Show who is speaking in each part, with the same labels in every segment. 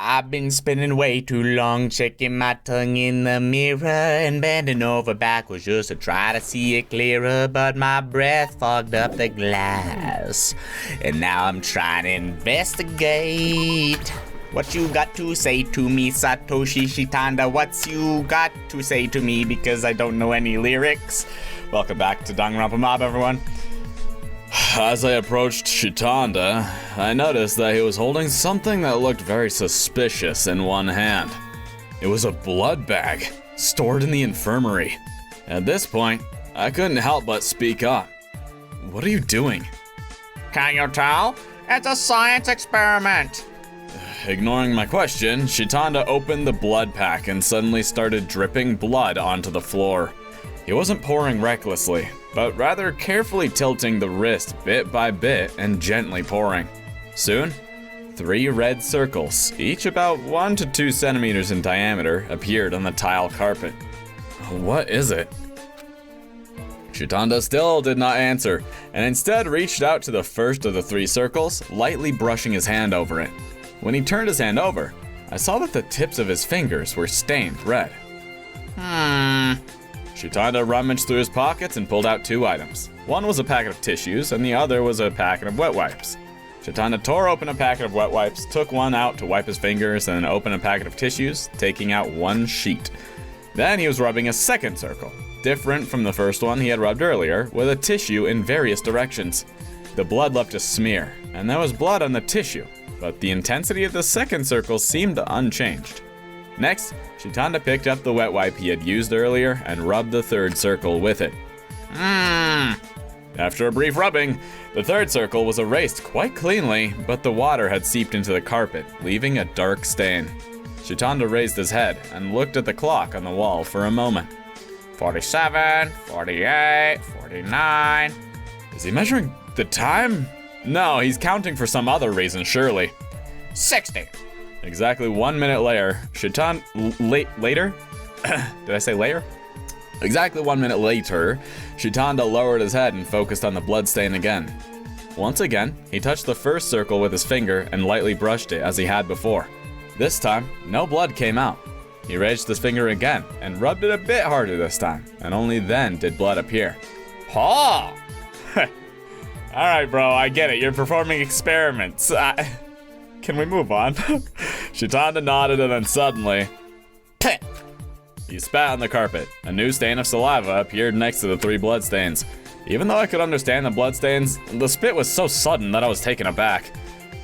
Speaker 1: I've been spending way too long checking my tongue in the mirror and bending over backwards just to try to see it clearer, but my breath fogged up the glass. And now I'm trying to investigate. What you got to say to me, Satoshi Shitanda? What's you got to say to me, because I don't know any lyrics? Welcome back to Danganronpa Mauve, everyone.
Speaker 2: As I approached Shitanda, I noticed that he was holding something that looked very suspicious in one hand. It was a blood bag, stored in the infirmary. At this point, I couldn't help but speak up. What are you doing?
Speaker 1: Can't you tell? It's a science experiment.
Speaker 2: Ignoring my question, Shitanda opened the blood pack and suddenly started dripping blood onto the floor. He wasn't pouring recklessly, but rather carefully tilting the wrist bit by bit and gently pouring. Soon, 3 red circles, each about 1 to 2 centimeters in diameter, appeared on the tile carpet. What is it? Shitanda still did not answer, and instead reached out to the first of the 3 circles, lightly brushing his hand over it. When he turned his hand over, I saw that the tips of his fingers were stained red. Shitanda rummaged through his pockets and pulled out 2 items. One was a packet of tissues, and the other was a packet of wet wipes. Shitanda tore open a packet of wet wipes, took one out to wipe his fingers, and then opened a packet of tissues, taking out 1 sheet. Then he was rubbing a second circle, different from the first one he had rubbed earlier, with a tissue in various directions. The blood left a smear, and there was blood on the tissue, but the intensity of the second circle seemed unchanged. Next, Shitanda picked up the wet wipe he had used earlier and rubbed the 3rd circle with it. After a brief rubbing, the 3rd circle was erased quite cleanly, but the water had seeped into the carpet, leaving a dark stain. Shitanda raised his head and looked at the clock on the wall for a moment.
Speaker 1: 47, 48, 49.
Speaker 2: Is he measuring the time? No, he's counting for some other reason, surely.
Speaker 1: 60.
Speaker 2: Exactly 1 minute later, later? Did I say later? Exactly 1 minute later, Shitanda lowered his head and focused on the bloodstain again. Once again, he touched the first circle with his finger and lightly brushed it as he had before. This time, no blood came out. He raised his finger again and rubbed it a bit harder this time, and only then did blood appear.
Speaker 1: Oh! Alright, bro, I get it. You're performing experiments. Can we move on?
Speaker 2: Shitanda nodded, and then suddenly, he spat on the carpet. A new stain of saliva appeared next to the 3 bloodstains. Even though I could understand the bloodstains, the spit was so sudden that I was taken aback.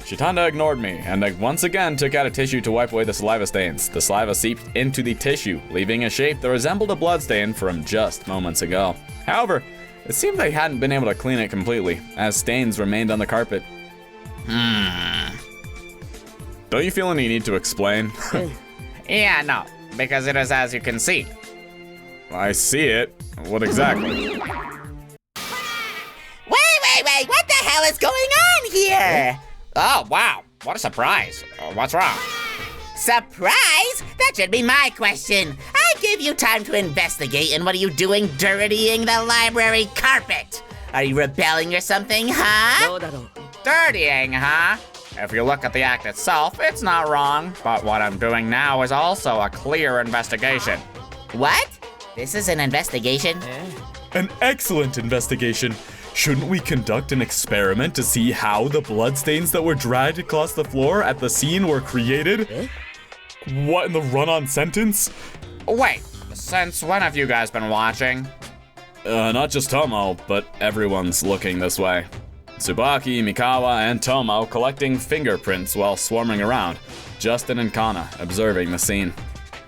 Speaker 2: Shitanda ignored me, and I once again took out a tissue to wipe away the saliva stains. The saliva seeped into the tissue, leaving a shape that resembled a bloodstain from just moments ago. However, it seemed they hadn't been able to clean it completely, as stains remained on the carpet. Don't you feel any need to explain?
Speaker 1: Yeah, no, because it is as you can see.
Speaker 2: I see it. What exactly?
Speaker 3: Wait, what the hell is going on here?
Speaker 1: Oh, wow, what a surprise. What's wrong?
Speaker 3: Surprise? That should be my question. I gave you time to investigate, and what are you doing dirtying the library carpet? Are you rebelling or something, huh?
Speaker 1: Dirtying, huh? If you look at the act itself, it's not wrong. But what I'm doing now is also a clear investigation.
Speaker 3: What? This is an investigation?
Speaker 2: An excellent investigation. Shouldn't we conduct an experiment to see how the bloodstains that were dragged across the floor at the scene were created? What in the run-on sentence?
Speaker 1: Wait, since when have you guys been watching?
Speaker 2: Not just Tomo, but everyone's looking this way. Tsubaki, Mikawa, and Tomo collecting fingerprints while swarming around. Justin and Kana observing the scene.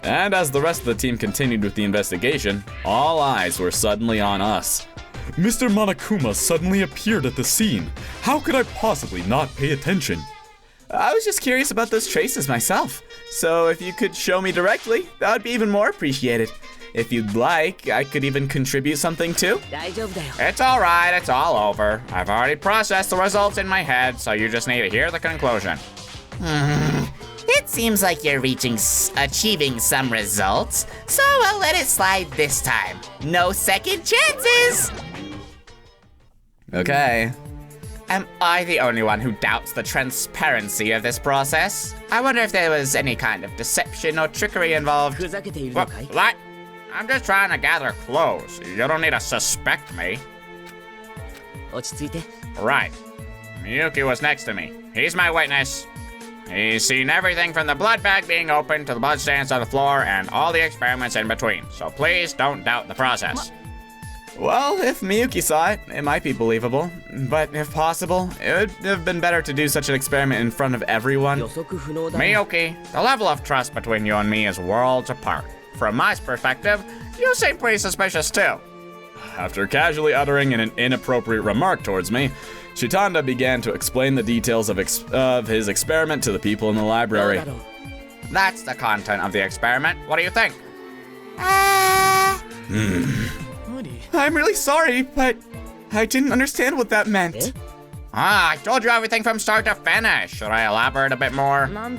Speaker 2: And as the rest of the team continued with the investigation, all eyes were suddenly on us. Mr. Monokuma suddenly appeared at the scene. How could I possibly not pay attention?
Speaker 1: I was just curious about those traces myself. So if you could show me directly, that would be even more appreciated. If you'd like, I could even contribute something too. It's all right, it's all over. I've already processed the results in my head, so you just need to hear the conclusion.
Speaker 3: It seems like you're achieving some results, so I'll let it slide this time. No second chances!
Speaker 1: Okay. Am I the only one who doubts the transparency of this process? I wonder if there was any kind of deception or trickery involved. What? I'm just trying to gather clues. You don't need to suspect me. Right. Miyuki was next to me. He's my witness. He's seen everything from the blood bag being opened to the bloodstains on the floor and all the experiments in between. So please don't doubt the process. Well, if Miyuki saw it, it might be believable. But if possible, it would have been better to do such an experiment in front of everyone. Miyuki, the level of trust between you and me is worlds apart. From my perspective, you seem pretty suspicious too.
Speaker 2: After casually uttering an inappropriate remark towards me, Shitanda began to explain the details of his experiment to the people in the library.
Speaker 1: That's the content of the experiment. What do you think? I'm really sorry, but I didn't understand what that meant. I told you everything from start to finish. Should I elaborate a bit more?
Speaker 2: I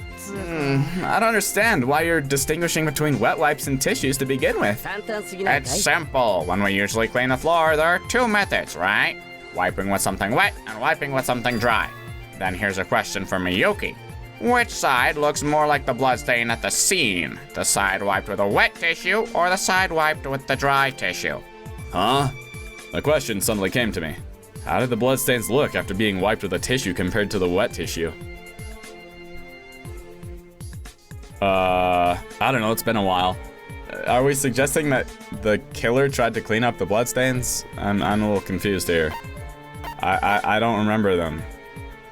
Speaker 2: don't understand why you're distinguishing between wet wipes and tissues to begin with.
Speaker 1: It's simple. When we usually clean the floor, there are two methods, right? Wiping with something wet and wiping with something dry. Then here's a question for Miyuki. Which side looks more like the bloodstain at the scene? The side wiped with a wet tissue or the side wiped with the dry tissue?
Speaker 2: Huh? The question suddenly came to me. How did the bloodstains look after being wiped with a tissue compared to the wet tissue? I don't know, it's been a while. Are we suggesting that the killer tried to clean up the bloodstains? I'm a little confused here. I don't remember them.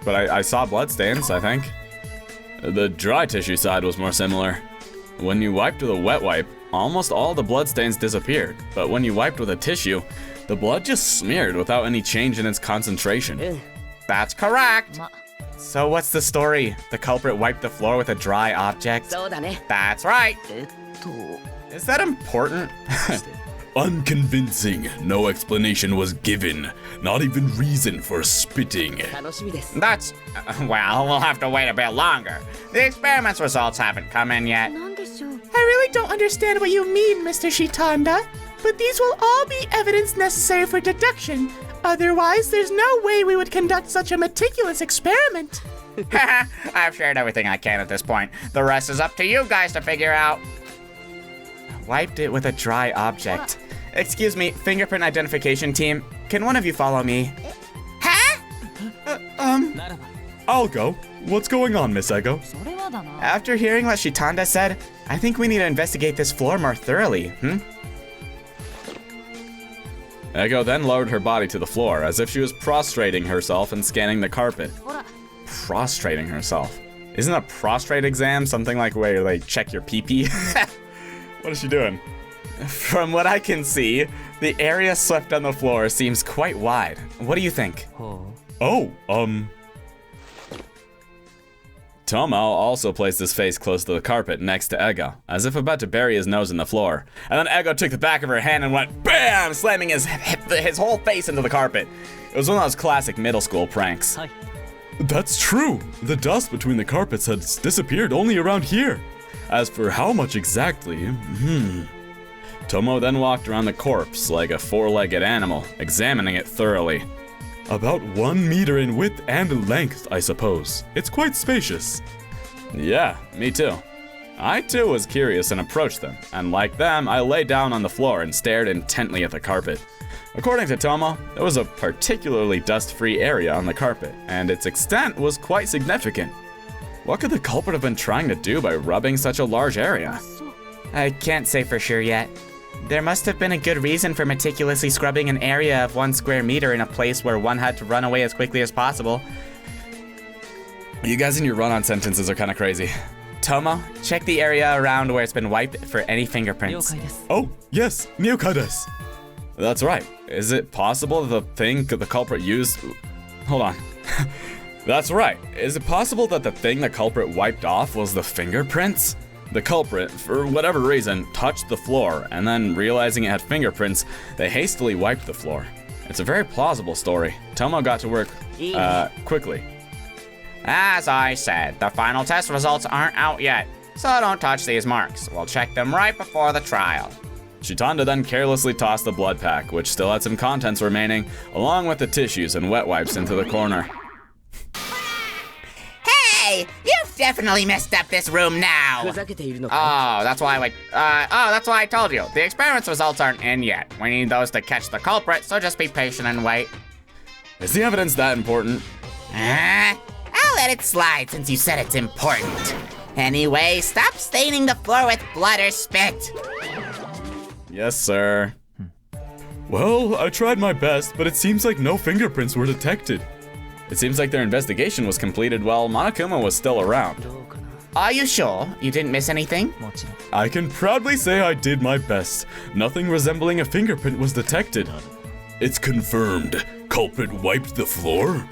Speaker 2: But I saw bloodstains, I think. The dry tissue side was more similar. When you wiped with a wet wipe, almost all the bloodstains disappeared. But when you wiped with a tissue, the blood just smeared without any change in its concentration.
Speaker 1: That's correct. So what's the story? The culprit wiped the floor with a dry object? That's right. Is that important?
Speaker 4: Unconvincing. No explanation was given. Not even reason for spitting.
Speaker 1: That's... well, we'll have to wait a bit longer. The experiment's results haven't come in yet.
Speaker 5: I really don't understand what you mean, Mr. Shitanda, but these will all be evidence necessary for deduction. Otherwise, there's no way we would conduct such a meticulous experiment.
Speaker 1: I've shared everything I can at this point. The rest is up to you guys to figure out. Wiped it with a dry object. Excuse me, fingerprint identification team. Can one of you follow me?
Speaker 4: I'll go. What's going on, Miss Ego?
Speaker 1: After hearing what Shitanda said, I think we need to investigate this floor more thoroughly,
Speaker 2: Ego then lowered her body to the floor, as if she was prostrating herself and scanning the carpet. Prostrating herself? Isn't a prostrate exam something like where they check your pee-pee? What is she doing? From what I can see, the area swept on the floor seems quite wide. What do you think? Tomo also placed his face close to the carpet next to Ego, as if about to bury his nose in the floor. And then Ego took the back of her hand and went BAM! Slamming his whole face into the carpet. It was one of those classic middle school pranks.
Speaker 4: That's true. The dust between the carpets has disappeared only around here. As for how much exactly,
Speaker 2: Tomo then walked around the corpse like a four-legged animal, examining it thoroughly.
Speaker 4: About 1 meter in width and length, I suppose. It's quite spacious.
Speaker 2: Yeah, me too. I too was curious and approached them, and like them, I lay down on the floor and stared intently at the carpet. According to Tomo, there was a particularly dust-free area on the carpet, and its extent was quite significant. What could the culprit have been trying to do by rubbing such a large area?
Speaker 1: I can't say for sure yet. There must have been a good reason for meticulously scrubbing an area of 1 square meter in a place where one had to run away as quickly as possible.
Speaker 2: You guys in your run-on sentences are kind of crazy.
Speaker 1: Tomo, check the area around where it's been wiped for any fingerprints.
Speaker 4: Oh, yes, Miyuka desu.
Speaker 2: That's right. Is it possible the thing the culprit used... Hold on. That's right. Is it possible that the thing the culprit wiped off was the fingerprints? The culprit, for whatever reason, touched the floor, and then realizing it had fingerprints, they hastily wiped the floor. It's a very plausible story. Tomo got to work, quickly.
Speaker 1: As I said, the final test results aren't out yet, so don't touch these marks. We'll check them right before the trial.
Speaker 2: Shitanda then carelessly tossed the blood pack, which still had some contents remaining, along with the tissues and wet wipes into the corner.
Speaker 3: Hey, you've definitely messed up this room now.
Speaker 1: Oh, that's why I told you. The experiment's results aren't in yet. We need those to catch the culprit, so just be patient and wait.
Speaker 2: Is the evidence that important?
Speaker 3: I'll let it slide since you said it's important. Anyway, stop staining the floor with blood or spit.
Speaker 2: Yes, sir.
Speaker 4: Well, I tried my best, but it seems like no fingerprints were detected.
Speaker 2: It seems like their investigation was completed while Monokuma was still around.
Speaker 1: Are you sure you didn't miss anything?
Speaker 4: I can proudly say I did my best. Nothing resembling a fingerprint was detected. It's confirmed. Culprit wiped the floor?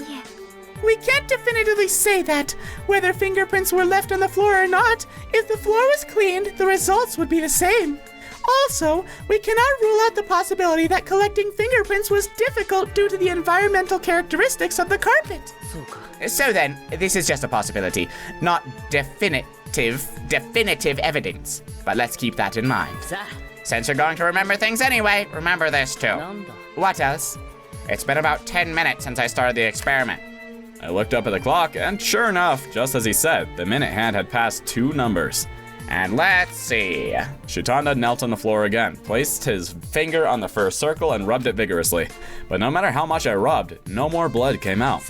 Speaker 5: We can't definitively say that. Whether fingerprints were left on the floor or not, if the floor was cleaned, the results would be the same. Also, we cannot rule out the possibility that collecting fingerprints was difficult due to the environmental characteristics of the carpet.
Speaker 1: So then, this is just a possibility, not definitive evidence. But let's keep that in mind. Since you're going to remember things anyway, remember this too. What else? It's been about 10 minutes since I started the experiment.
Speaker 2: I looked up at the clock, and sure enough, just as he said, the minute hand had passed 2 numbers.
Speaker 1: And let's see.
Speaker 2: Shitanda knelt on the floor again, placed his finger on the first circle, and rubbed it vigorously. But no matter how much I rubbed, no more blood came out.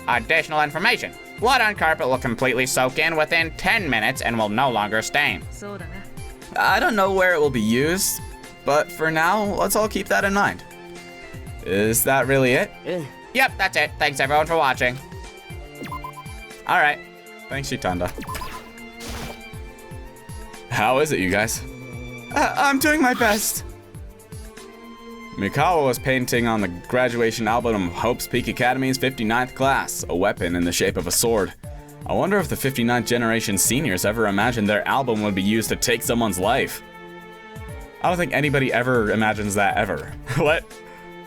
Speaker 1: Additional information. Blood on carpet will completely soak in within 10 minutes and will no longer stain.
Speaker 2: I don't know where it will be used, but for now, let's all keep that in mind. Is that really it?
Speaker 1: Yep, that's it. Thanks everyone for watching.
Speaker 2: All right. Thanks, Shitanda. How is it, you guys?
Speaker 1: I'm doing my best.
Speaker 2: Mikawa was painting on the graduation album of Hope's Peak Academy's 59th class, a weapon in the shape of a sword. I wonder if the 59th generation seniors ever imagined their album would be used to take someone's life. I don't think anybody ever imagines that ever. What?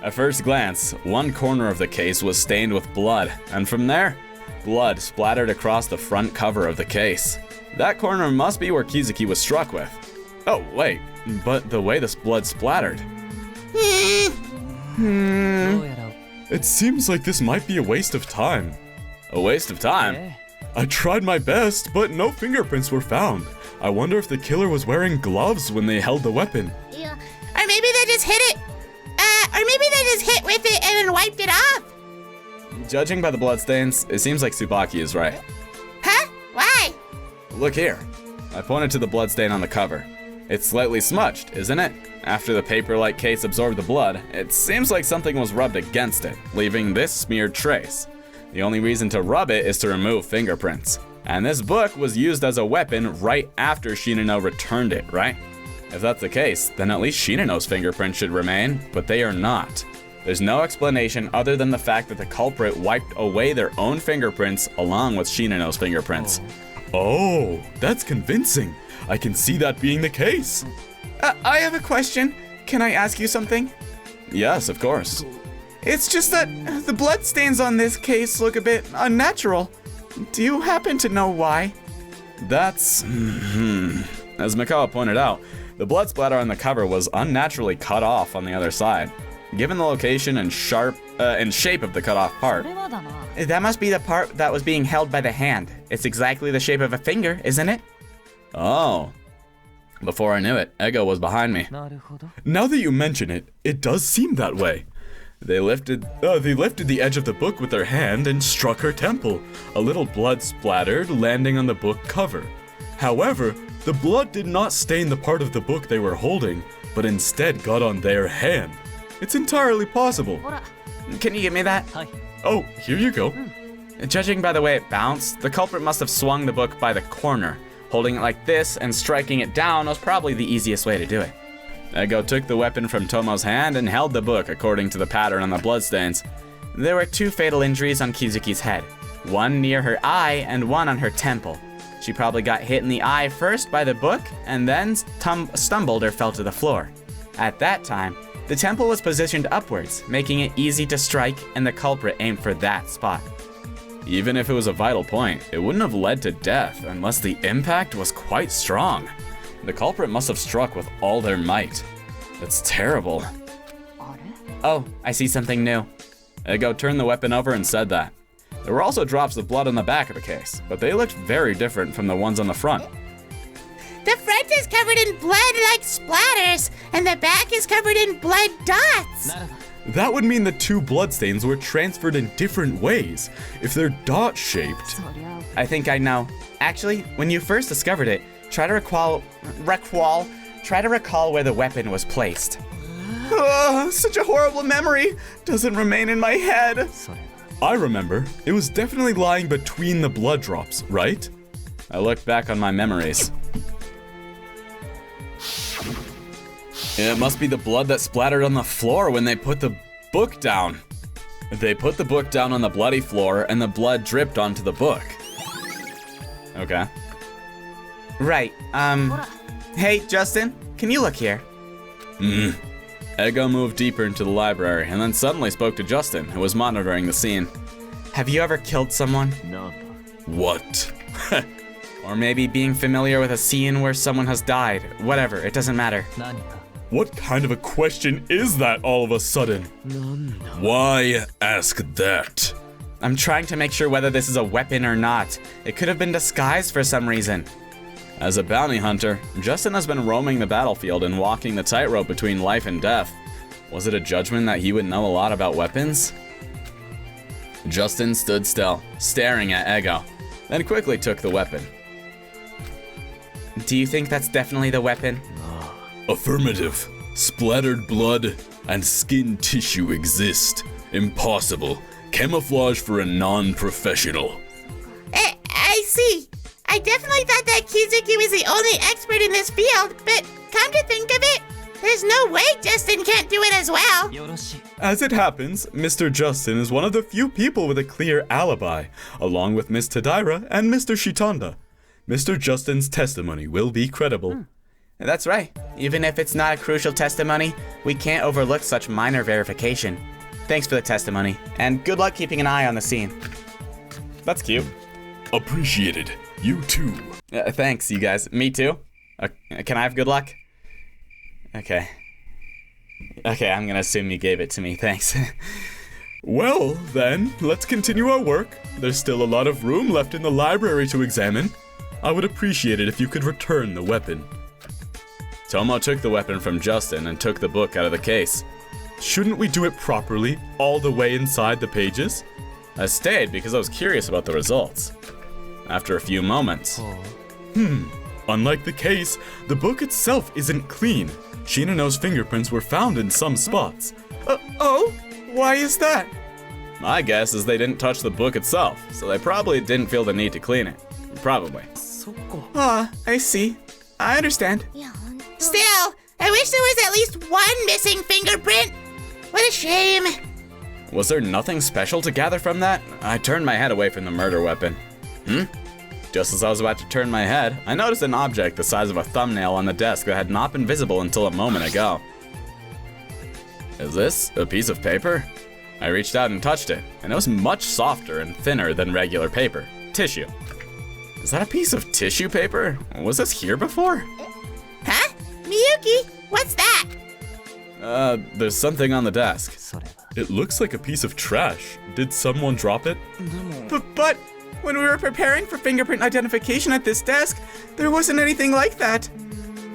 Speaker 2: At first glance, one corner of the case was stained with blood, and from there, blood splattered across the front cover of the case. That corner must be where Kizuki was struck with. Oh, wait, but the way this blood splattered.
Speaker 4: It seems like this might be a waste of time.
Speaker 2: A waste of time?
Speaker 4: I tried my best, but no fingerprints were found. I wonder if the killer was wearing gloves when they held the weapon.
Speaker 3: Yeah. Or maybe they just hit it. Or maybe they just hit with it and then wiped it off.
Speaker 2: Judging by the bloodstains, it seems like Tsubaki is right.
Speaker 3: Huh? Why?
Speaker 2: Look here. I pointed to the bloodstain on the cover. It's slightly smudged, isn't it? After the paper-like case absorbed the blood, it seems like something was rubbed against it, leaving this smeared trace. The only reason to rub it is to remove fingerprints. And this book was used as a weapon right after Shinano returned it, right? If that's the case, then at least Shinano's fingerprints should remain, but they are not. There's no explanation other than the fact that the culprit wiped away their own fingerprints along with Shinano's fingerprints.
Speaker 4: Oh, that's convincing. I can see that being the case.
Speaker 1: I have a question. Can I ask you something?
Speaker 2: Yes, of course.
Speaker 1: It's just that the bloodstains on this case look a bit unnatural. Do you happen to know why?
Speaker 2: That's... As Mikawa pointed out, the blood splatter on the cover was unnaturally cut off on the other side. Given the location and shape of the cut off part,
Speaker 1: that must be the part that was being held by the hand. It's exactly the shape of a finger, isn't it?
Speaker 2: Oh. Before I knew it, Ego was behind me.
Speaker 4: Now that you mention it, it does seem that way. They lifted the edge of the book with their hand and struck her temple. A little blood splattered, landing on the book cover. However, the blood did not stain the part of the book they were holding, but instead got on their hand. It's entirely possible.
Speaker 1: Can you give me that?
Speaker 4: Oh, here you go.
Speaker 1: Judging by the way it bounced, the culprit must have swung the book by the corner. Holding it like this and striking it down was probably the easiest way to do it.
Speaker 2: Ego took the weapon from Tomo's hand and held the book according to the pattern on the bloodstains.
Speaker 1: There were 2 fatal injuries on Kizuki's head. One near her eye and one on her temple. She probably got hit in the eye first by the book and then stumbled or fell to the floor. At that time, the temple was positioned upwards, making it easy to strike, and the culprit aimed for that spot.
Speaker 2: Even if it was a vital point, it wouldn't have led to death unless the impact was quite strong. The culprit must have struck with all their might. That's terrible.
Speaker 1: Oh, I see something new.
Speaker 2: Ego turned the weapon over and said that. There were also drops of blood on the back of the case, but they looked very different from the ones on the front.
Speaker 5: The front is covered in blood-like splatters, and the back is covered in blood dots.
Speaker 4: That would mean the two bloodstains were transferred in different ways. If they're dot-shaped.
Speaker 1: I think I know. Actually, when you first discovered it, try to recall where the weapon was placed. Such a horrible memory doesn't remain in my head.
Speaker 4: I remember. It was definitely lying between the blood drops, right?
Speaker 2: I looked back on my memories. It must be the blood that splattered on the floor when they put the book down. They put the book down on the bloody floor and the blood dripped onto the book. Okay.
Speaker 1: Right, hey, Justin, can you look here?
Speaker 2: Ego moved deeper into the library and then suddenly spoke to Justin, who was monitoring the scene.
Speaker 1: Have you ever killed someone?
Speaker 4: What?
Speaker 1: Or maybe being familiar with a scene where someone has died. Whatever, it doesn't matter.
Speaker 4: What kind of a question is that all of a sudden? Why ask that?
Speaker 1: I'm trying to make sure whether this is a weapon or not. It could have been disguised for some reason.
Speaker 2: As a bounty hunter, Justin has been roaming the battlefield and walking the tightrope between life and death. Was it a judgment that he would know a lot about weapons? Justin stood still, staring at Ego, then quickly took the weapon.
Speaker 1: Do you think that's definitely the weapon?
Speaker 4: Affirmative. Splattered blood and skin tissue exist. Impossible. Camouflage for a non-professional.
Speaker 5: I see. I definitely thought that Kizuki was the only expert in this field, but come to think of it, there's no way Justin can't do it as well.
Speaker 4: As it happens, Mr. Justin is one of the few people with a clear alibi, along with Miss Tadaira and Mr. Shitanda. Mr. Justin's testimony will be credible.
Speaker 1: That's right. Even if it's not a crucial testimony, we can't overlook such minor verification. Thanks for the testimony, and good luck keeping an eye on the scene.
Speaker 2: That's cute.
Speaker 4: Appreciated. You too.
Speaker 1: Thanks, you guys. Me too? Can I have good luck? Okay. Okay, I'm gonna assume you gave it to me. Thanks.
Speaker 4: Well, then, let's continue our work. There's still a lot of room left in the library to examine. I would appreciate it if you could return the weapon.
Speaker 2: Tomo took the weapon from Justin and took the book out of the case.
Speaker 4: Shouldn't we do it properly, all the way inside the pages?
Speaker 2: I stayed because I was curious about the results. After a few moments.
Speaker 4: Unlike the case, the book itself isn't clean. Shinano's fingerprints were found in some spots.
Speaker 1: Oh? Why is that?
Speaker 2: My guess is they didn't touch the book itself, so they probably didn't feel the need to clean it. Probably.
Speaker 1: I see. I understand.
Speaker 5: Still, I wish there was at least one missing fingerprint. What a shame.
Speaker 2: Was there nothing special to gather from that? I turned my head away from the murder weapon. Just as I was about to turn my head, I noticed an object the size of a thumbnail on the desk that had not been visible until a moment ago. Is this a piece of paper? I reached out and touched it, and it was much softer and thinner than regular paper. Tissue. Is that a piece of tissue paper? Was this here before?
Speaker 5: Huh? Miyuki, what's that?
Speaker 2: There's something on the desk.
Speaker 4: It looks like a piece of trash. Did someone drop it?
Speaker 1: But when we were preparing for fingerprint identification at this desk, there wasn't anything like that.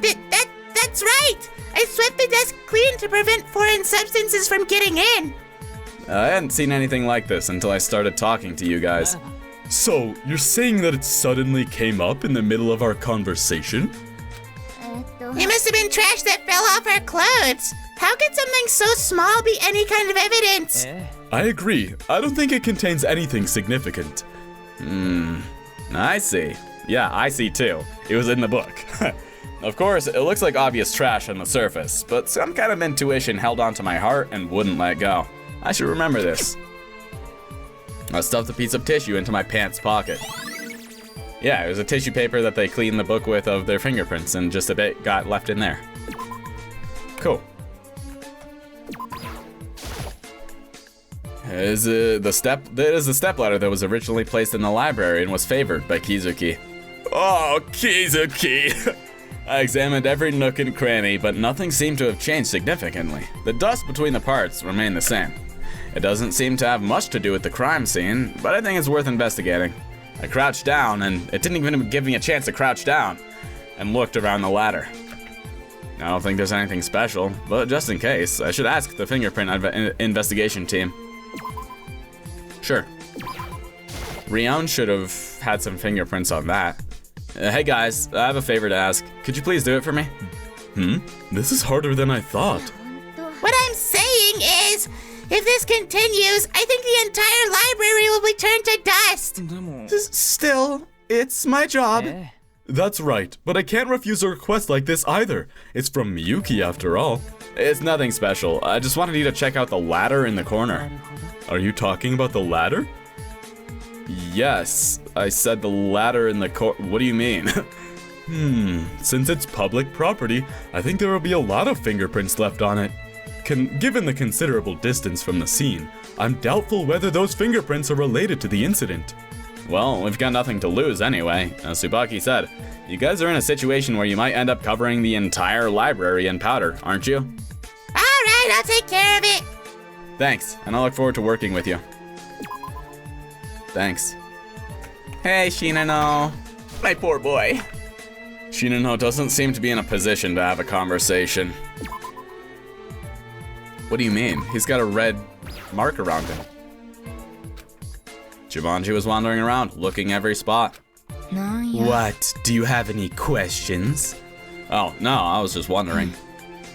Speaker 5: That's right. I swept the desk clean to prevent foreign substances from getting in.
Speaker 2: I hadn't seen anything like this until I started talking to you guys.
Speaker 4: So, you're saying that it suddenly came up in the middle of our conversation?
Speaker 5: It must have been trash that fell off our clothes. How could something so small be any kind of evidence?
Speaker 4: I agree. I don't think it contains anything significant.
Speaker 2: I see. Yeah, I see too. It was in the book. Of course, it looks like obvious trash on the surface, but some kind of intuition held onto my heart and wouldn't let go. I should remember this. I stuffed a piece of tissue into my pants pocket. Yeah, it was a tissue paper that they cleaned the book with of their fingerprints, and just a bit got left in there. Cool. That is the stepladder that was originally placed in the library and was favored by Kizuki. Oh, Kizuki! I examined every nook and cranny, but nothing seemed to have changed significantly. The dust between the parts remained the same. It doesn't seem to have much to do with the crime scene, but I think it's worth investigating. I crouched down, and it didn't even give me a chance to crouch down, and looked around the ladder. I don't think there's anything special, but just in case, I should ask the fingerprint investigation team. Sure. Rion should have had some fingerprints on that. Hey guys, I have a favor to ask. Could you please do it for me?
Speaker 4: This is harder than I thought.
Speaker 3: What I'm saying is, if this continues, I think the entire library will be turned to dust.
Speaker 5: Still, it's my job.
Speaker 4: That's right, but I can't refuse a request like this either. It's from Miyuki after all.
Speaker 2: It's nothing special. I just wanted you to check out the ladder in the corner.
Speaker 4: Are you talking about the ladder?
Speaker 2: Yes, I said the ladder in the What do you mean?
Speaker 4: Since it's public property, I think there will be a lot of fingerprints left on it. Given the considerable distance from the scene, I'm doubtful whether those fingerprints are related to the incident.
Speaker 2: Well, we've got nothing to lose anyway. As Tsubaki said, you guys are in a situation where you might end up covering the entire library in powder, aren't you?
Speaker 3: Alright, I'll take care of it.
Speaker 2: Thanks, and I look forward to working with you. Thanks.
Speaker 1: Hey, Shinano. My poor boy.
Speaker 2: Shinano doesn't seem to be in a position to have a conversation. What do you mean? He's got a red mark around him. Jumanji was wandering around, looking every spot.
Speaker 1: What? Do you have any questions?
Speaker 2: Oh, no, I was just wondering.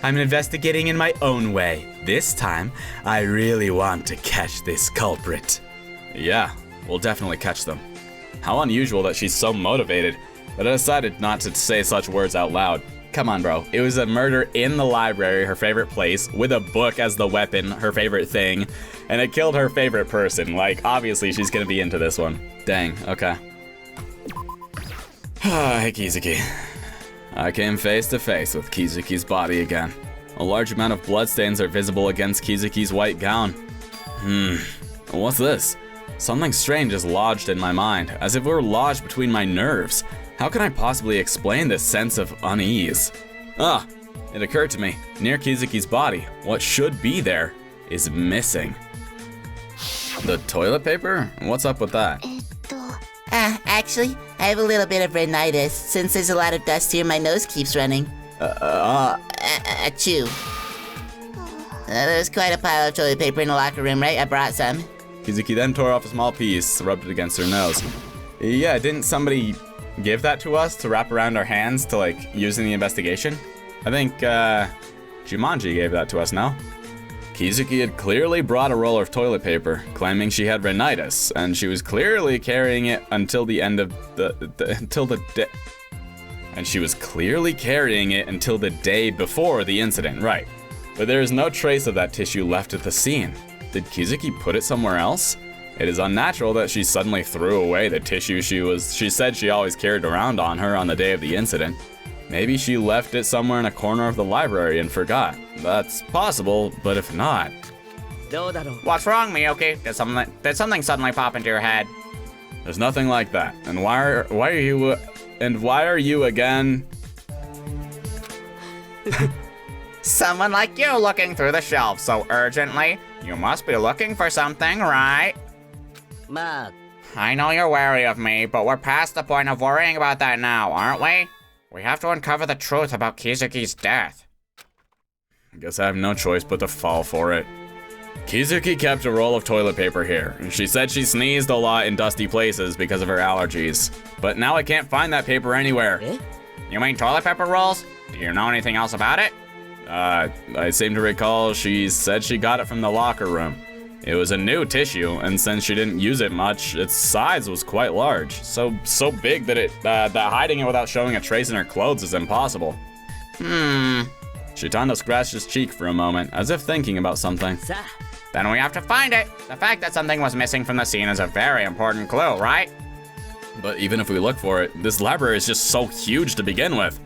Speaker 1: I'm investigating in my own way. This time, I really want to catch this culprit.
Speaker 2: Yeah, we'll definitely catch them. How unusual that she's so motivated, but I decided not to say such words out loud.
Speaker 1: Come on, bro. It was a murder in the library, her favorite place, with a book as the weapon, her favorite thing, and it killed her favorite person. Like, obviously, she's gonna be into this one.
Speaker 2: Dang, okay. Hey, Kizuki. I came face to face with Kizuki's body again. A large amount of bloodstains are visible against Kizuki's white gown. What's this? Something strange is lodged in my mind, as if it were lodged between my nerves. How can I possibly explain this sense of unease? It occurred to me, near Kizuki's body, what should be there is missing. The toilet paper? What's up with that?
Speaker 3: Actually, I have a little bit of rhinitis. Since there's a lot of dust here, my nose keeps running. Achoo. There's quite a pile of toilet paper in the locker room, right? I brought some.
Speaker 2: Kizuki then tore off a small piece, rubbed it against her nose.
Speaker 1: Yeah, didn't somebody give that to us to wrap around our hands to, like, use in the investigation? I think, Jumanji gave that to us, no?
Speaker 2: Kizuki had clearly brought a roll of toilet paper, claiming she had rhinitis, and she was clearly carrying it until the end of And she was clearly carrying it until the day before the incident, right? But there is no trace of that tissue left at the scene. Did Kizuki put it somewhere else? It is unnatural that she suddenly threw away the tissue she said she always carried around on her on the day of the incident. Maybe she left it somewhere in a corner of the library and forgot. That's possible, but if not...
Speaker 1: What's wrong, Miyuki? Did something suddenly pop into your head?
Speaker 2: There's nothing like that. And why are you again?
Speaker 1: Someone like you looking through the shelves so urgently. You must be looking for something, right? I know you're wary of me, but we're past the point of worrying about that now, aren't we? We have to uncover the truth about Kizuki's death.
Speaker 2: I guess I have no choice but to fall for it. Kizuki kept a roll of toilet paper here, and she said she sneezed a lot in dusty places because of her allergies. But now I can't find that paper anywhere.
Speaker 1: You mean toilet paper rolls? Do you know anything else about it?
Speaker 2: I seem to recall she said she got it from the locker room. It was a new tissue, and since she didn't use it much, its size was quite large. So big that that hiding it without showing a trace in her clothes is impossible. Shitanda scratched his cheek for a moment, as if thinking about something.
Speaker 1: Then we have to find it. The fact that something was missing from the scene is a very important clue, right?
Speaker 2: But even if we look for it, this library is just so huge to begin with.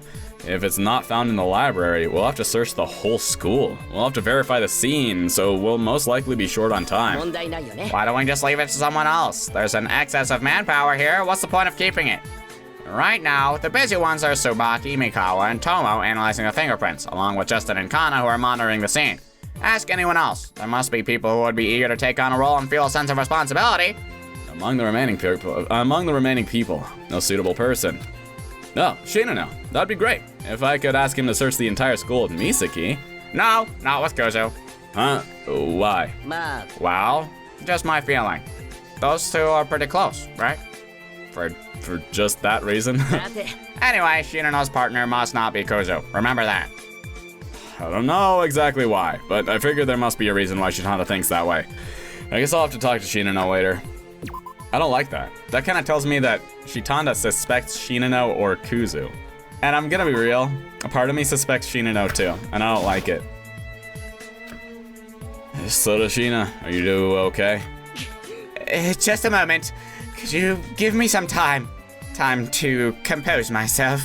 Speaker 2: If it's not found in the library, we'll have to search the whole school. We'll have to verify the scene, so we'll most likely be short on time.
Speaker 1: Why don't we just leave it to someone else? There's an excess of manpower here. What's the point of keeping it? Right now, the busy ones are Tsubaki, Mikawa, and Tomo analyzing the fingerprints, along with Justin and Kana who are monitoring the scene. Ask anyone else. There must be people who would be eager to take on a role and feel a sense of responsibility.
Speaker 2: Among the remaining people, no suitable person. No, Shinano. That'd be great. If I could ask him to search the entire school with Misaki.
Speaker 1: No, not with Kuzu.
Speaker 2: Huh? Why?
Speaker 1: Well, just my feeling. Those two are pretty close, right?
Speaker 2: For just that reason?
Speaker 1: Anyway, Shinano's partner must not be Kuzu. Remember that.
Speaker 2: I don't know exactly why, but I figure there must be a reason why Shitanda thinks that way. I guess I'll have to talk to Shinano later. I don't like that. That kind of tells me that Shitanda suspects Shinano or Kuzu. And I'm gonna be real, a part of me suspects Shinano too, and I don't like it. So does Shina, are you okay?
Speaker 1: Just a moment. Could you give me some time? Time to compose myself.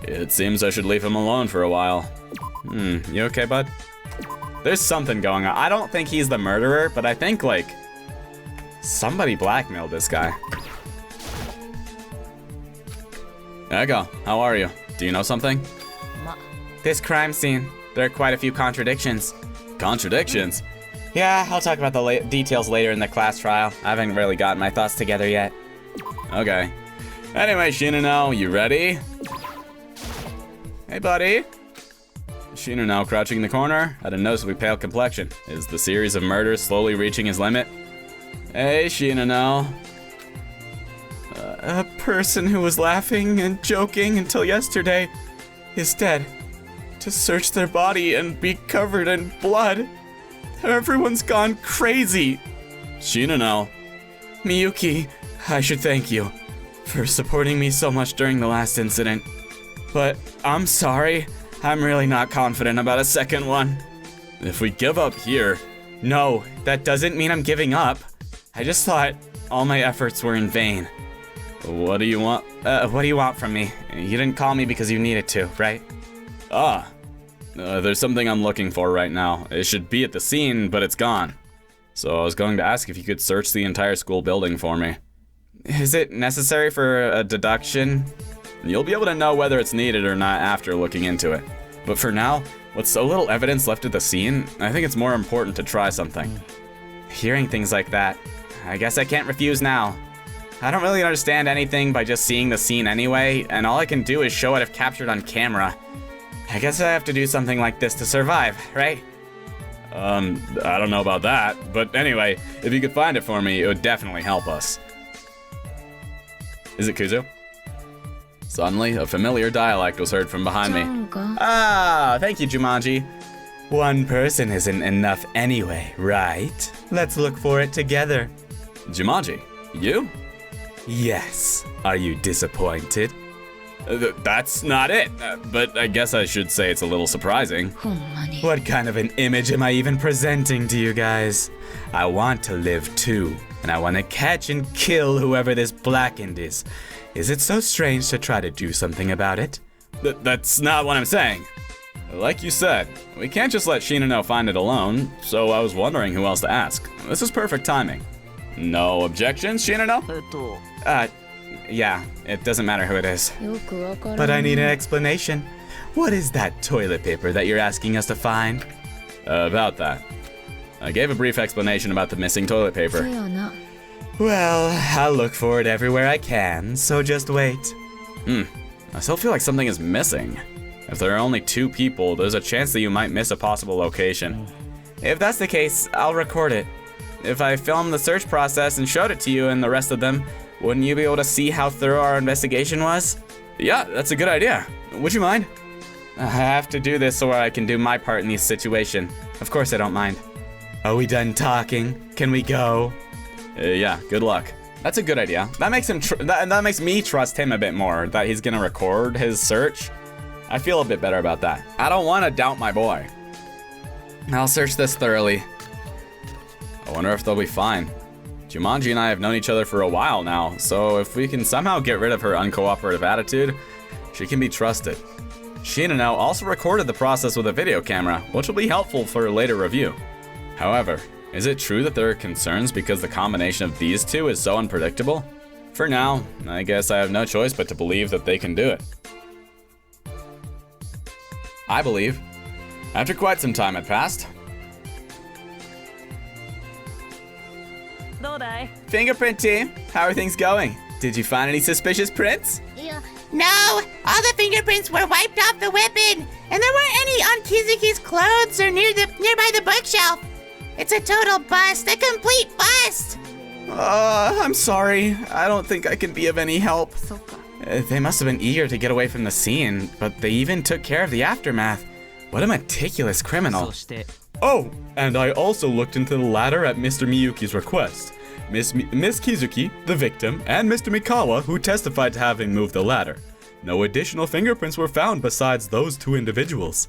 Speaker 2: It seems I should leave him alone for a while. You okay, bud? There's something going on. I don't think he's the murderer, but I think, like, somebody blackmailed this guy. Ego, how are you? Do you know something?
Speaker 1: This crime scene, there are quite a few contradictions.
Speaker 2: Contradictions?
Speaker 1: Yeah, I'll talk about the details later in the class trial. I haven't really gotten my thoughts together yet.
Speaker 2: Okay. Anyway, Shinano, you ready? Hey, buddy. Shinano, crouching in the corner, had a noticeably pale complexion. Is the series of murders slowly reaching his limit? Hey, Shinano.
Speaker 5: A person who was laughing and joking until yesterday is dead. To search their body and be covered in blood. Everyone's gone crazy.
Speaker 2: Shinano.
Speaker 5: Miyuki, I should thank you for supporting me so much during the last incident. But I'm sorry, I'm really not confident about a second one.
Speaker 2: If we give up here...
Speaker 5: No, that doesn't mean I'm giving up. I just thought all my efforts were in vain.
Speaker 2: What do you want?
Speaker 5: What do you want from me? You didn't call me because you needed to, right?
Speaker 2: There's something I'm looking for right now. It should be at the scene, but it's gone. So I was going to ask if you could search the entire school building for me.
Speaker 5: Is it necessary for a deduction?
Speaker 2: You'll be able to know whether it's needed or not after looking into it. But for now, with so little evidence left at the scene, I think it's more important to try something.
Speaker 5: Hearing things like that, I guess I can't refuse now. I don't really understand anything by just seeing the scene anyway, and all I can do is show what I've captured on camera. I guess I have to do something like this to survive, right?
Speaker 2: I don't know about that, but anyway, if you could find it for me, it would definitely help us. Is it Kuzu? Suddenly, a familiar dialect was heard from behind me.
Speaker 5: Ah, thank you, Jumanji. One person isn't enough anyway, right? Let's look for it together.
Speaker 2: Jumanji, you?
Speaker 5: Yes. Are you disappointed?
Speaker 2: That's not it, but I guess I should say it's a little surprising.
Speaker 5: What kind of an image am I even presenting to you guys? I want to live too, and I want to catch and kill whoever this blackened is. Is it so strange to try to do something about it?
Speaker 2: That's not what I'm saying. Like you said, we can't just let Shinano find it alone, so I was wondering who else to ask. This is perfect timing. No objections, Shinano?
Speaker 5: Yeah, it doesn't matter who it is. But I need an explanation. What is that toilet paper that you're asking us to find?
Speaker 2: About that. I gave a brief explanation about the missing toilet paper.
Speaker 5: Well, I'll look for it everywhere I can, so just wait.
Speaker 2: I still feel like something is missing. If there are only 2 people, there's a chance that you might miss a possible location.
Speaker 5: If that's the case, I'll record it. If I filmed the search process and showed it to you and the rest of them, wouldn't you be able to see how thorough our investigation was?
Speaker 2: Yeah, that's a good idea. Would you mind?
Speaker 5: I have to do this so I can do my part in this situation. Of course I don't mind. Are we done talking? Can we go?
Speaker 2: Yeah, good luck. That's a good idea. That makes him that makes me trust him a bit more, that he's gonna record his search. I feel a bit better about that. I don't want to doubt my boy.
Speaker 5: I'll search this thoroughly.
Speaker 2: I wonder if they'll be fine. Jumanji and I have known each other for a while now, so if we can somehow get rid of her uncooperative attitude, she can be trusted. Shinano also recorded the process with a video camera, which will be helpful for a later review. However, is it true that there are concerns because the combination of these two is so unpredictable? For now, I guess I have no choice but to believe that they can do it. I believe, after quite some time had passed, Fingerprint team, how are things going? Did you find any suspicious prints?
Speaker 3: No, all the fingerprints were wiped off the weapon, and there weren't any on Kizuki's clothes or nearby the bookshelf. It's a total bust, a complete bust.
Speaker 1: I'm sorry. I don't think I can be of any help. They must have been eager to get away from the scene, but they even took care of the aftermath. What a meticulous criminal.
Speaker 4: Oh, and I also looked into the ladder at Mr. Miyuki's request. Miss Kizuki, the victim, and Mr. Mikawa, who testified to having moved the ladder. No additional fingerprints were found besides those two individuals.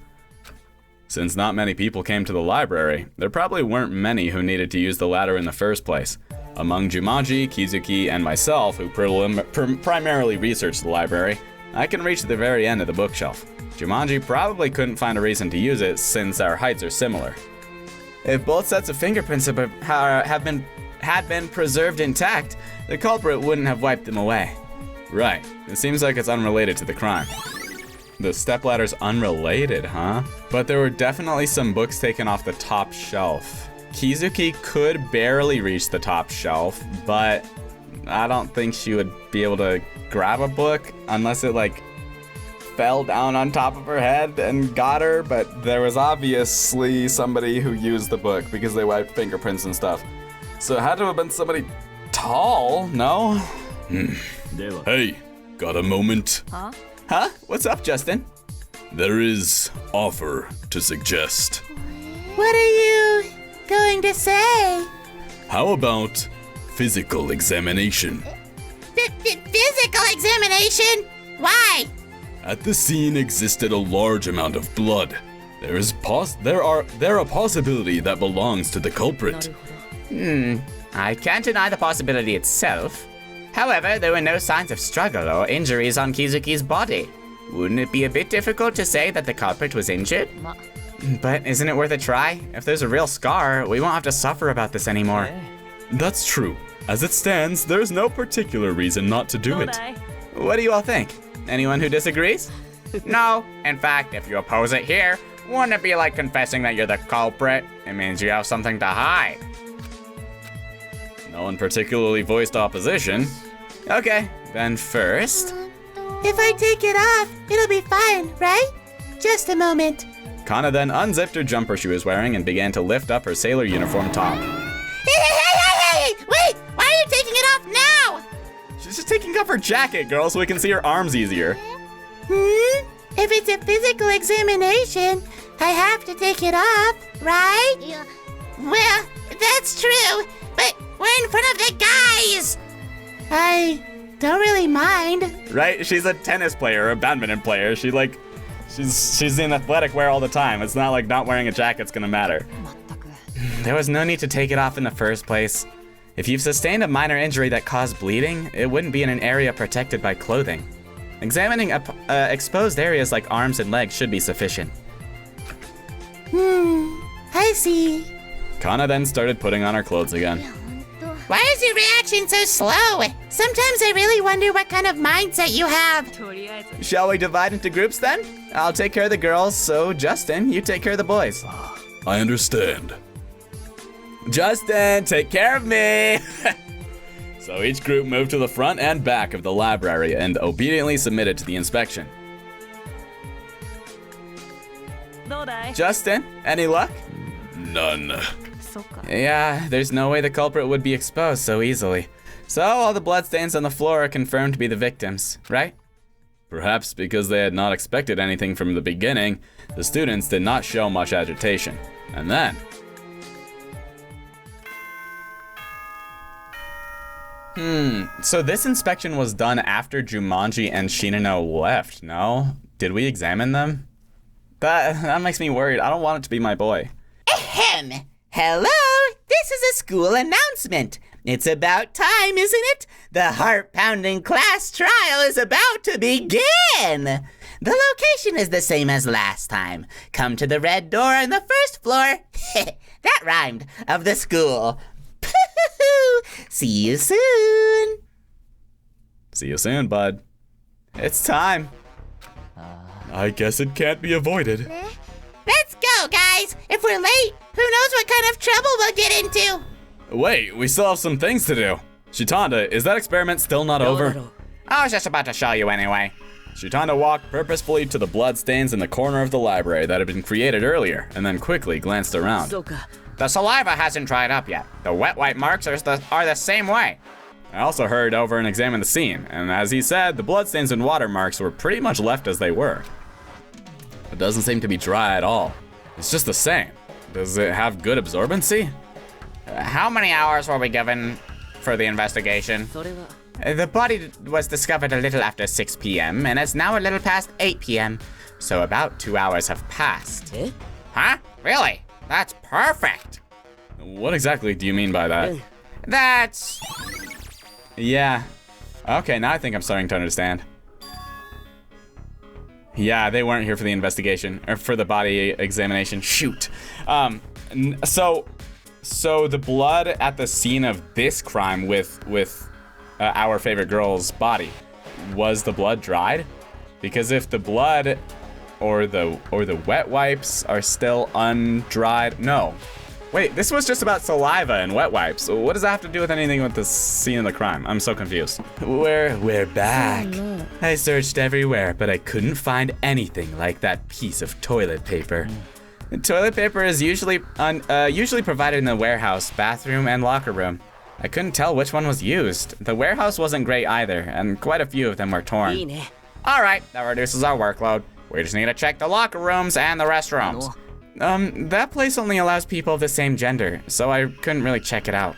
Speaker 2: Since not many people came to the library, there probably weren't many who needed to use the ladder in the first place. Among Jumanji, Kizuki, and myself, who primarily researched the library, I can reach the very end of the bookshelf. Jumanji probably couldn't find a reason to use it since our heights are similar.
Speaker 1: If both sets of fingerprints had been preserved intact, the culprit wouldn't have wiped them away.
Speaker 2: Right. It seems like it's unrelated to the crime. The stepladder's unrelated, huh? But there were definitely some books taken off the top shelf. Kizuki could barely reach the top shelf, but I don't think she would be able to grab a book unless it fell down on top of her head and got her, but there was obviously somebody who used the book because they wiped fingerprints and stuff. So it had to have been somebody tall, no?
Speaker 4: Hey, got a moment?
Speaker 1: Huh? What's up, Justin?
Speaker 4: There is offer to suggest.
Speaker 3: What are you going to say?
Speaker 4: How about physical examination?
Speaker 3: Physical examination? Why?
Speaker 4: At the scene existed a large amount of blood. There a possibility that belongs to the culprit.
Speaker 1: I can't deny the possibility itself. However, there were no signs of struggle or injuries on Kizuki's body. Wouldn't it be a bit difficult to say that the culprit was injured? But isn't it worth a try? If there's a real scar, we won't have to suffer about this anymore.
Speaker 4: That's true. As it stands, there's no particular reason not to do it.
Speaker 1: What do you all think? Anyone who disagrees? No. In fact, if you oppose it here, wouldn't it be like confessing that you're the culprit? It means you have something to hide.
Speaker 2: No one particularly voiced opposition.
Speaker 1: Okay, then first...
Speaker 3: If I take it off, it'll be fine, right? Just a moment.
Speaker 2: Kana then unzipped her jumper she was wearing and began to lift up her sailor uniform top.
Speaker 3: Hey! Wait! Why are you taking it off now?
Speaker 2: She's just taking off her jacket, girl, so we can see her arms easier.
Speaker 3: If it's a physical examination, I have to take it off, right? Yeah. Well, that's true, but we're in front of the guys. I don't really mind.
Speaker 2: Right? She's a tennis player, a badminton player. She's in athletic wear all the time. It's not like not wearing a jacket's gonna matter.
Speaker 1: There was no need to take it off in the first place. If you've sustained a minor injury that caused bleeding, it wouldn't be in an area protected by clothing. Examining exposed areas like arms and legs should be sufficient.
Speaker 3: I see.
Speaker 2: Kana then started putting on her clothes again.
Speaker 3: Why is your reaction so slow? Sometimes I really wonder what kind of mindset you have.
Speaker 1: Shall we divide into groups then? I'll take care of the girls, so Justin, you take care of the boys.
Speaker 4: I understand.
Speaker 1: Justin, take care of me!
Speaker 2: So each group moved to the front and back of the library and obediently submitted to the inspection.
Speaker 1: Justin, any luck?
Speaker 4: None.
Speaker 1: Yeah, there's no way the culprit would be exposed so easily. So all the bloodstains on the floor are confirmed to be the victims, right?
Speaker 2: Perhaps because they had not expected anything from the beginning, the students did not show much agitation. And then...
Speaker 1: So this inspection was done after Jumanji and Shinano left, no? Did we examine them? That makes me worried. I don't want it to be my boy.
Speaker 3: Ahem. Hello, this is a school announcement. It's about time, isn't it? The heart-pounding class trial is about to begin. The location is the same as last time. Come to the red door on the first floor. That rhymed, of the school. See you soon.
Speaker 2: See you soon, bud.
Speaker 1: It's time.
Speaker 4: I guess it can't be avoided.
Speaker 3: Let's go, guys. If we're late, who knows what kind of trouble we'll get into.
Speaker 2: Wait, we still have some things to do. Shitanda, is that experiment still not over?
Speaker 1: I was just about to show you anyway.
Speaker 2: Shitanda walked purposefully to the bloodstains in the corner of the library that had been created earlier, and then quickly glanced around.
Speaker 1: The saliva hasn't dried up yet. The wet wipe marks are the same way.
Speaker 2: I also hurried over and examined the scene, and as he said, the bloodstains and watermarks were pretty much left as they were. It doesn't seem to be dry at all. It's just the same. Does it have good absorbency?
Speaker 1: How many hours were we given for the investigation? The body was discovered a little after 6 p.m. and it's now a little past 8 p.m. So about 2 hours have passed. Huh? Really? That's perfect.
Speaker 2: What exactly do you mean by that?
Speaker 1: That's...
Speaker 2: Yeah. Okay, now I think I'm starting to understand. Yeah, they weren't here for the investigation, or for the body examination. Shoot. So the blood at the scene of this crime with our favorite girl's body, was the blood dried? Because if the blood or the wet wipes are still undried, no. Wait, this was just about saliva and wet wipes. What does that have to do with anything with the scene of the crime? I'm so confused.
Speaker 1: We're back. I searched everywhere, but I couldn't find anything like that piece of toilet paper. The toilet paper is usually provided in the warehouse, bathroom, and locker room. I couldn't tell which one was used. The warehouse wasn't great either, and quite a few of them were torn. All right, that reduces our workload. We just need to check the locker rooms and the restrooms. That place only allows people of the same gender, so I couldn't really check it out.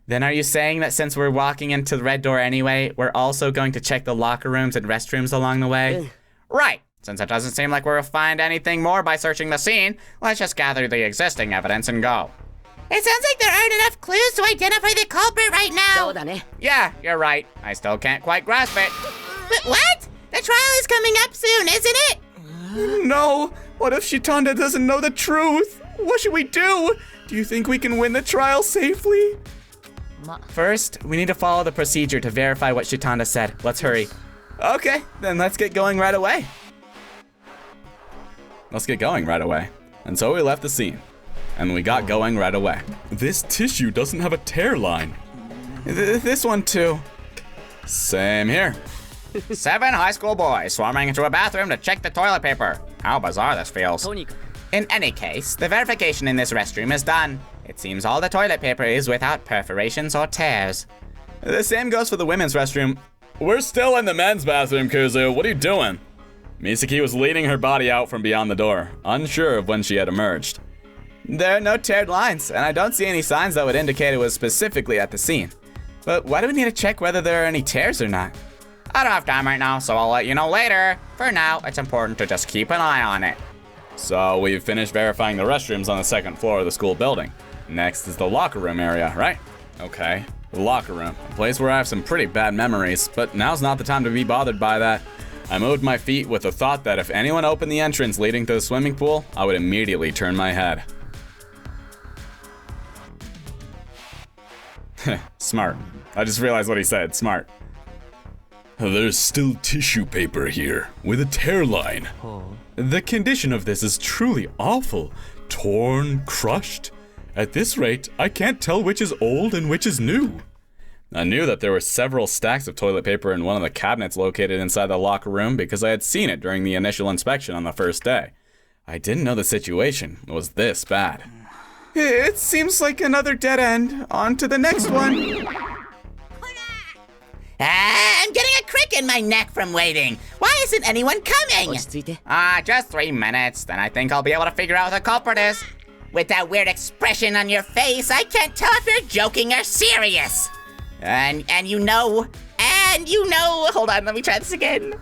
Speaker 1: Then are you saying that since we're walking into the red door anyway, we're also going to check the locker rooms and restrooms along the way? Right. Since it doesn't seem like we'll find anything more by searching the scene, let's just gather the existing evidence and go.
Speaker 3: It sounds like there aren't enough clues to identify the culprit right now.
Speaker 1: Yeah, you're right. I still can't quite grasp it.
Speaker 3: But what? The trial is coming up soon, isn't it?
Speaker 4: No! What if Shitanda doesn't know the truth? What should we do? Do you think we can win the trial safely?
Speaker 1: First, we need to follow the procedure to verify what Shitanda said. Let's hurry.
Speaker 4: Okay, then let's get going right away.
Speaker 2: Let's get going right away. And so we left the scene. And we got going right away.
Speaker 4: This tissue doesn't have a tear line.
Speaker 1: This one too.
Speaker 2: Same here.
Speaker 1: 7 high school boys swarming into a bathroom to check the toilet paper. How bizarre this feels. In any case, the verification in this restroom is done. It seems all the toilet paper is without perforations or tears.
Speaker 2: The same goes for the women's restroom. We're still in the men's bathroom, Kuzu. What are you doing? Misaki was leading her body out from beyond the door, unsure of when she had emerged.
Speaker 1: There are no teared lines, and I don't see any signs that would indicate it was specifically at the scene. But why do we need to check whether there are any tears or not? I don't have time right now, so I'll let you know later. For now, it's important to just keep an eye on it.
Speaker 2: So we've finished verifying the restrooms on the 2nd floor of the school building. Next is the locker room area, right? Okay, the locker room, a place where I have some pretty bad memories, but now's not the time to be bothered by that. I moved my feet with the thought that if anyone opened the entrance leading to the swimming pool, I would immediately turn my head. Smart. I just realized what he said, smart.
Speaker 4: There's still tissue paper here, with a tear line. The condition of this is truly awful. Torn, crushed. At this rate, I can't tell which is old and which is new.
Speaker 2: I knew that there were several stacks of toilet paper in one of the cabinets located inside the locker room because I had seen it during the initial inspection on the first day. I didn't know the situation was this bad.
Speaker 1: It seems like another dead end. On to the next one.
Speaker 3: I'm getting a crick in my neck from waiting. Why isn't anyone coming?
Speaker 1: Just 3 minutes, then I think I'll be able to figure out what the culprit is.
Speaker 3: With that weird expression on your face, I can't tell if you're joking or serious. And you know, hold on, let me try this again.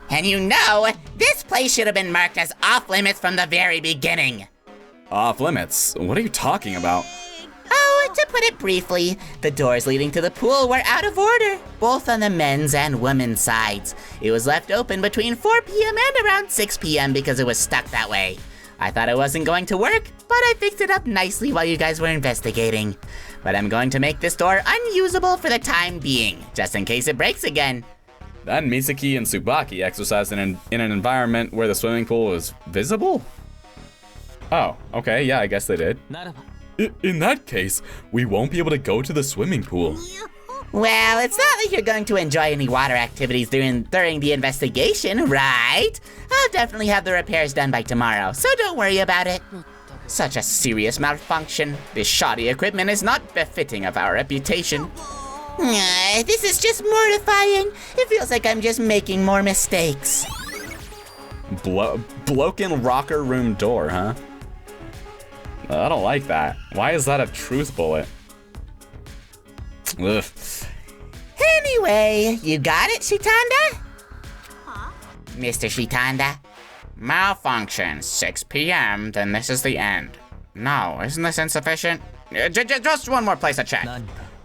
Speaker 3: And you know, this place should have been marked as off limits from the very beginning.
Speaker 2: Off limits? What are you talking about?
Speaker 3: Oh, to put it briefly, the doors leading to the pool were out of order, both on the men's and women's sides. It was left open between 4 p.m. and around 6 p.m. because it was stuck that way. I thought it wasn't going to work, but I fixed it up nicely while you guys were investigating. but I'm going to make this door unusable for the time being, just in case it breaks again.
Speaker 2: Then Misaki and Tsubaki exercised in an environment where the swimming pool was visible? Oh, okay, yeah, I guess they did.
Speaker 4: In that case, we won't be able to go to the swimming pool.
Speaker 3: Well, it's not like you're going to enjoy any water activities during the investigation, right? I'll definitely have the repairs done by tomorrow, so don't worry about it. Such a serious malfunction. This shoddy equipment is not befitting of our reputation. This is just mortifying. It feels like I'm just making more mistakes.
Speaker 2: Bloken locker room door, huh? I don't like that. Why is that a truth bullet? Ugh.
Speaker 3: Anyway, you got it, Shitanda? Mr. Shitanda?
Speaker 1: Malfunction, 6 p.m., then this is the end. No, isn't this insufficient? Just one more place to check.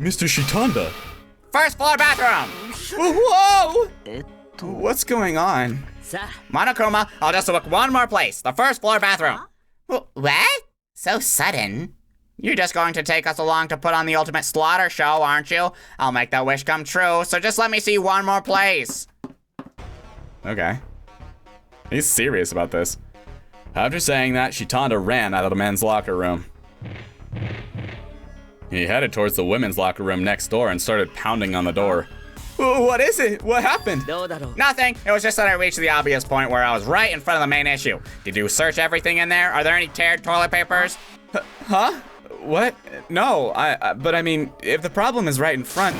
Speaker 4: Mr. Shitanda!
Speaker 1: First floor bathroom!
Speaker 3: Whoa! What's going on?
Speaker 1: Monokuma, I'll just look one more place. The first floor bathroom.
Speaker 3: What? So sudden.
Speaker 1: You're just going to take us along to put on the ultimate slaughter show, aren't you? I'll make that wish come true, so just let me see one more place.
Speaker 2: Okay. He's serious about this. After saying that, Shitanda ran out of the men's locker room. He headed towards the women's locker room next door and started pounding on the door.
Speaker 3: What is it? What happened?
Speaker 1: Nothing. It was just that I reached the obvious point where I was right in front of the main issue. Did you search everything in there? Are there any teared toilet papers?
Speaker 3: Huh? What? No, but I mean, if the problem is right in front...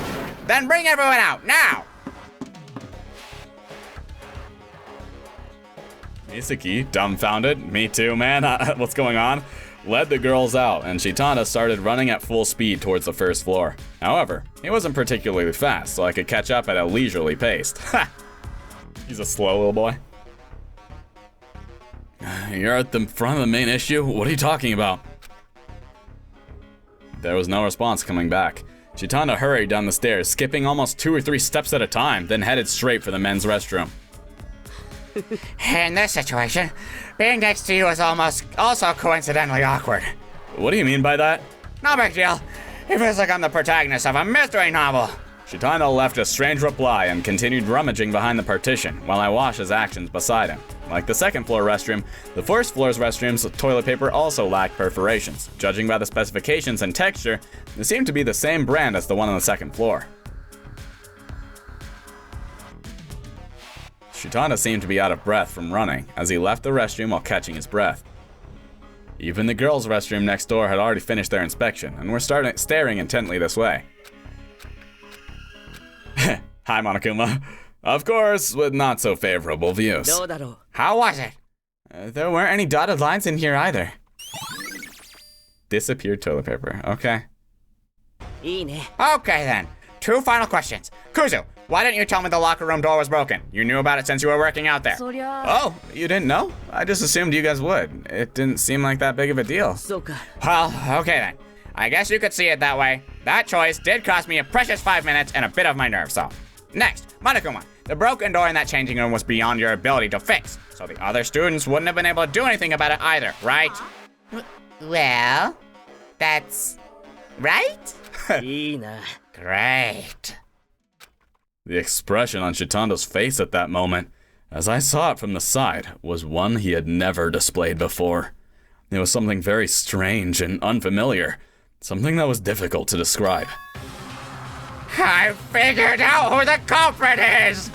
Speaker 1: Then bring everyone out, now!
Speaker 2: Misaki, dumbfounded, me too, man, what's going on? Led the girls out, and Shitanda started running at full speed towards the first floor. However, he wasn't particularly fast, so I could catch up at a leisurely pace. Ha! He's a slow little boy. You're at the front of the main issue? What are you talking about? There was no response coming back. Shitanda hurried down the stairs, skipping almost 2 or 3 steps at a time, then headed straight for the men's restroom.
Speaker 1: In this situation, being next to you is also coincidentally awkward.
Speaker 2: What do you mean by that?
Speaker 1: No big deal. It feels like I'm the protagonist of a mystery novel.
Speaker 2: Shitanda left a strange reply and continued rummaging behind the partition while I watched his actions beside him. Like the second floor restroom, the first floor's restrooms toilet paper also lacked perforations. Judging by the specifications and texture, it seemed to be the same brand as the one on the second floor. Shitanda seemed to be out of breath from running as he left the restroom while catching his breath. Even the girls' restroom next door had already finished their inspection and were staring intently this way. Hi, Monokuma. Of course, with not so favorable views.
Speaker 1: How was it?
Speaker 3: There weren't any dotted lines in here either.
Speaker 2: Disappeared toilet paper. Okay.
Speaker 1: Okay then. 2 final questions. Kuzu, why didn't you tell me the locker room door was broken? You knew about it since you were working out there.
Speaker 3: Oh, you didn't know? I just assumed you guys would. It didn't seem like that big of a deal.
Speaker 1: Well, okay then. I guess you could see it that way. That choice did cost me a precious 5 minutes and a bit of my nerve, so. Next, Monokuma. The broken door in that changing room was beyond your ability to fix, so the other students wouldn't have been able to do anything about it either, right?
Speaker 3: Well, that's right?
Speaker 1: Great.
Speaker 2: The expression on Shitanda's face at that moment, as I saw it from the side, was one he had never displayed before. It was something very strange and unfamiliar, something that was difficult to describe.
Speaker 1: I figured out who the culprit is!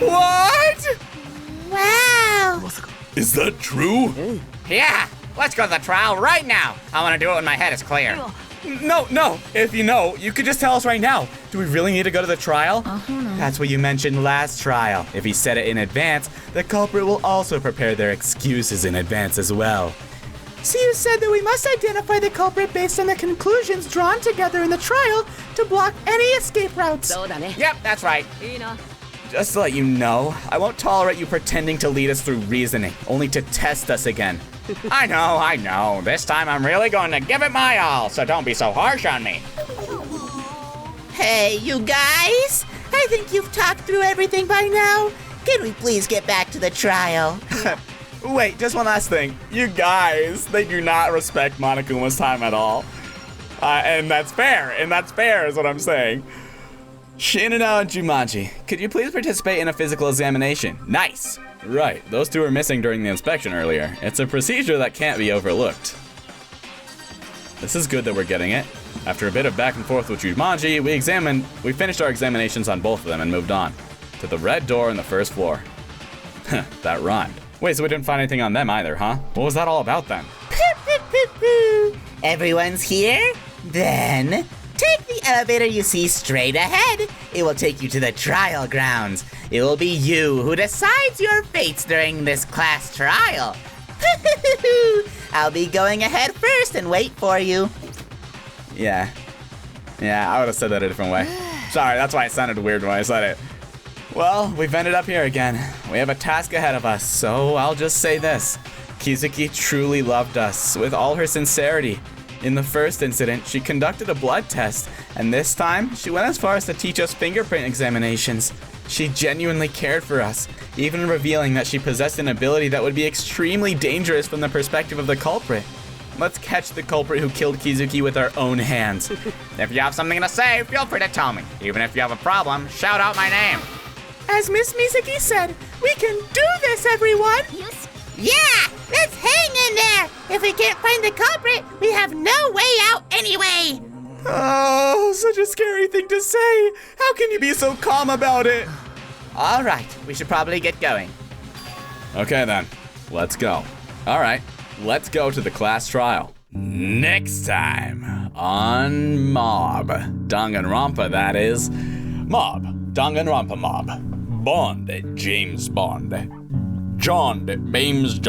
Speaker 3: What?
Speaker 5: Wow!
Speaker 4: Is that true?
Speaker 1: Yeah, let's go to the trial right now. I want to do it when my head is clear.
Speaker 3: No. If you know, you could just tell us right now. Do we really need to go to the trial? That's what you mentioned last trial. If he said it in advance, the culprit will also prepare their excuses in advance as well.
Speaker 5: So you said that we must identify the culprit based on the conclusions drawn together in the trial to block any escape routes.
Speaker 1: Yep, that's right.
Speaker 3: Just to let you know, I won't tolerate you pretending to lead us through reasoning, only to test us again.
Speaker 1: I know. This time I'm really going to give it my all, so don't be so harsh on me.
Speaker 5: Hey, you guys! I think you've talked through everything by now. Can we please get back to the trial?
Speaker 3: Wait, just one last thing. You guys, they do not respect Monokuma's time at all.
Speaker 2: And that's fair, is what I'm saying. Shinano and Jumanji, could you please participate in a physical examination? Nice! Right, those two were missing during the inspection earlier. It's a procedure that can't be overlooked. This is good that we're getting it. After a bit of back and forth with Jumanji, we finished our examinations on both of them and moved on to the red door on the first floor. That rhymed. Wait, so we didn't find anything on them either, huh? What was that all about then?
Speaker 3: Everyone's here? Then take the elevator you see straight ahead. It will take you to the trial grounds. It will be you who decides your fates during this class trial. I'll be going ahead first and wait for you.
Speaker 2: Yeah, I would have said that a different way. Sorry, that's why it sounded weird when I said it. Well, we've ended up here again. We have a task ahead of us, so I'll just say this. Kizuki truly loved us with all her sincerity. In the first incident, she conducted a blood test, and this time, she went as far as to teach us fingerprint examinations. She genuinely cared for us, even revealing that she possessed an ability that would be extremely dangerous from the perspective of the culprit. Let's catch the culprit who killed Kizuki with our own hands.
Speaker 1: If you have something to say, feel free to tell me. Even if you have a problem, shout out my name.
Speaker 5: As Miss Mizuki said, we can do this, everyone!
Speaker 3: Yeah, let's hang in there. If we can't find the culprit, we have no way out anyway.
Speaker 2: Oh, such a scary thing to say. How can you be so calm about it?
Speaker 3: All right, we should probably get going.
Speaker 2: Okay then, let's go. All right, let's go to the class trial. Next time on Mob. Danganronpa, that is. Mob. Danganronpa Mob. Bond. James Bond. James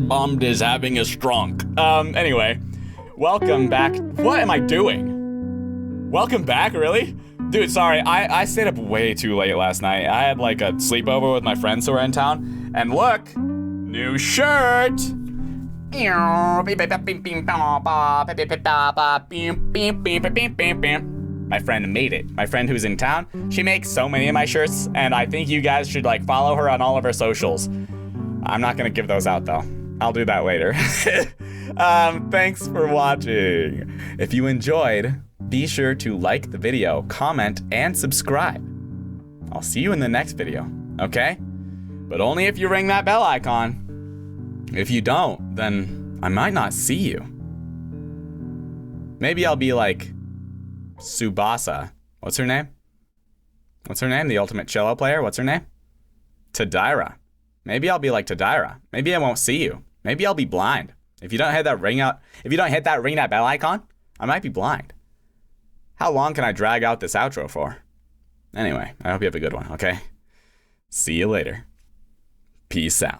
Speaker 2: Bond is having a strong. Anyway. Welcome back. What am I doing? Welcome back, really? Dude, sorry, I stayed up way too late last night. I had like a sleepover with my friends who were in town. And look, new shirt. My friend made it. My friend who's in town, she makes so many of my shirts, and I think you guys should like follow her on all of her socials. I'm not gonna give those out though. I'll do that later. Thanks for watching. If you enjoyed, be sure to like the video, comment, and subscribe. I'll see you in the next video, okay? But only if you ring that bell icon. If you don't, then I might not see you. Maybe I'll be like Tsubasa. What's her name? The ultimate cello player? What's her name? Tadaira. Maybe I'll be like Tadaira. Maybe I won't see you. Maybe I'll be blind. If you don't hit that ring that bell icon, I might be blind. How long can I drag out this outro for? Anyway, I hope you have a good one, okay? See you later. Peace out.